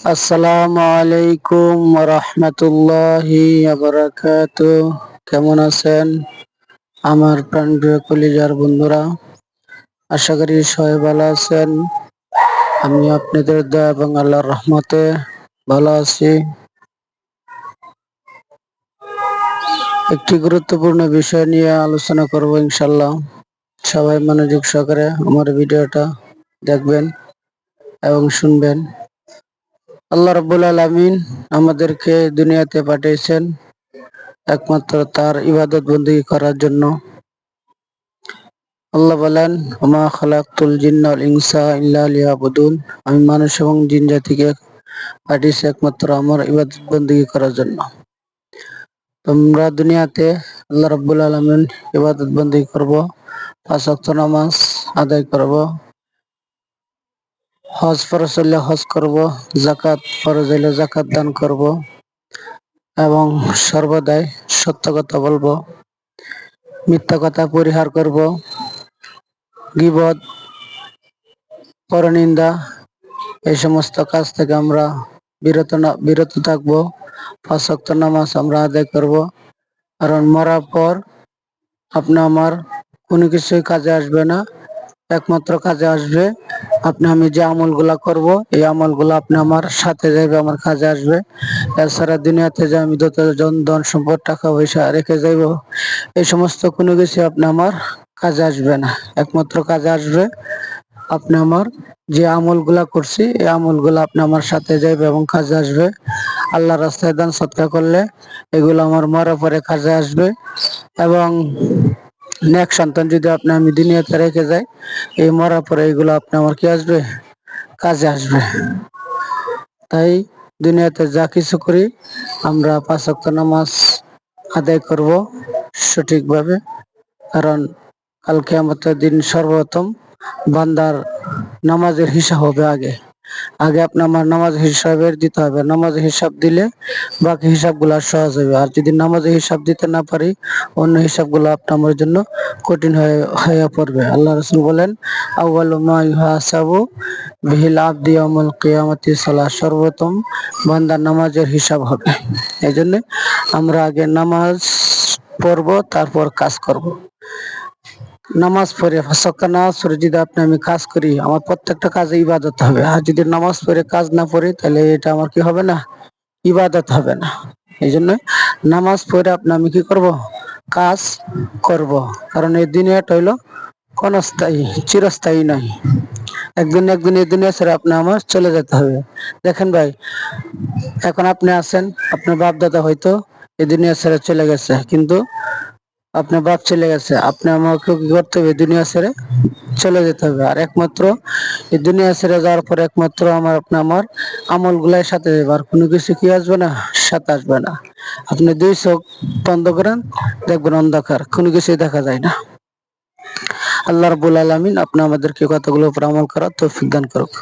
আসসালামু আলাইকুম ওয়া রাহমাতুল্লাহি ওয়া বারাকাতুহু। কেমন আছেন আমার প্রাণপ্রিয় কলিজার বন্ধুরা? আশা করি সবাই ভালো আছেন। আমি আপনাদের দয়া এবং আল্লাহর রহমতে ভালো আছি। একটি গুরুত্বপূর্ণ বিষয় নিয়ে আলোচনা করব ইনশাআল্লাহ। সবাই মনোযোগ সহকারে আমার ভিডিওটা দেখবেন এবং শুনবেন। আল্লাহ রাব্বুল আলামিন আমাদেরকে দুনিয়াতে পাঠিয়েছেন একমাত্র তার ইবাদত বন্দেগী করার জন্য। আল্লাহ বলেন, ওমা খালাকতুল জিন্না ওয়াল ইনসা ইল্লা লিয়াবুদুন। আমি মানুষ এবং জিন জাতিকে পাঠিয়েছি একমাত্র আমার ইবাদত বন্দেগী করার জন্য। তোমরা দুনিয়াতে আল্লাহ রাব্বুল আলামিন ইবাদত বন্দেগী করব, 5 ওয়াক্ত নামাজ আদায় করব, হজ ফরজ হলে হজ করব, যাকাত ফরজ হলে যাকাত দান করব এবং সর্বদাই সত্য কথা বলবো, মিথ্যা কথা পরিহার করব, গীবত, পরনিন্দা এই সমস্ত কাজ থেকে আমরা বিরত থাকবো। 5 ওয়াক্ত নামাজ আমরা আদায় করব, কারণ মরার পর আপনি আমার কোনো কিছুই কাজে আসবে না। একমাত্র কাজে আসবে আমি যে আমলগুলা করব, এই আমলগুলো আপনি আমার সাথে যাইবে, আমার কাজে আসবে। এছাড়া দুনিয়াতে যে আমি যত ধন সম্পদ টাকা পয়সা রেখে যাইব, এই সমস্ত কোনো কিছু আপনি আমার কাজে আসবে না। একমাত্র কাজে আসবে আপনি আমার যে আমলগুলা করছি, এই আমলগুলো আপনি আমার সাথে যাইবে এবং কাজে আসবে। আল্লাহর রাস্তায় দান সদকা করলে এগুলো আমার মরার পরে কাজে আসবে। এবং নেক সন্তান যদি আমি দুনিয়াতে রেখে যাই, এই মরার পরে এগুলো আমার কি আসবে? কাজে আসবে। তাই দুনিয়াতে যা কিছু করি আমরা 5 ওয়াক্ত নামাজ আদায় করব সঠিকভাবে, কারণ কাল কিয়ামতের দিন সর্বপ্রথম বান্দার নামাজের হিসাব হবে। আগে আপনি আমার নামাজের হিসাবের দিতে হবে। নামাজের হিসাব দিলে বাকি হিসাবগুলো সহজ হবে। আর যদি নামাজের হিসাব দিতে না পারি, অন্য হিসাবগুলো আমার জন্য কঠিন হয়ে পড়বে। আল্লাহ রাসূল বলেন, আউয়ালু মা ইউহাসাবু বিহিল আবদি ইয়াউমুল কিয়ামাতি সালাহ। সর্বপ্রথম বান্দার নামাজের হিসাব হবে। এই জন্য আমরা আগে নামাজ পড়বো, তারপর কাজ করব। নামাজ পড়ে 5 ওয়াক্ত নামাজ পড়ে যদি আমি কাজ করি, আমার প্রত্যেকটা কাজে ইবাদত হবে। আর যদি নামাজ পড়ে কাজ না পড়ি, তাহলে এটা আমার কি হবে না? ইবাদত হবে না। এই জন্য নামাজ পড়ে আমি কি করব? কাজ করব। কারণ এই দুনিয়াটা হইলো ক্ষণস্থায়ী, চিরস্থায়ী নয়। একদিন এই দুনিয়া ছেড়ে আমার চলে যেতে হবে। দেখেন ভাই, এখন আপনি আছেন, আপনার বাপ দাদা হয়তো এই দুনিয়া ছেড়ে চলে গেছে, কিন্তু আপনার বাপ চলে গেছে, আপনি আমাকে কি করতে হবে? দুনিয়া ছেড়ে চলে যেতে হবে। আর একমাত্র এই দুনিয়া ছেড়ে যাওয়ার পর একমাত্র আমার আমল গুলাই সাথে যাবে, আর কোনো কিছু কি আসবে না, সাথে আসবে না। আপনি 2 চোখ বন্ধ করেন, দেখবেন অন্ধকার, কোনো কিছুই দেখা যায় না। আল্লাহ রাব্বুল আলামিন আমাদেরকে কথাগুলোর উপর আমল করার তৌফিক দান করুক।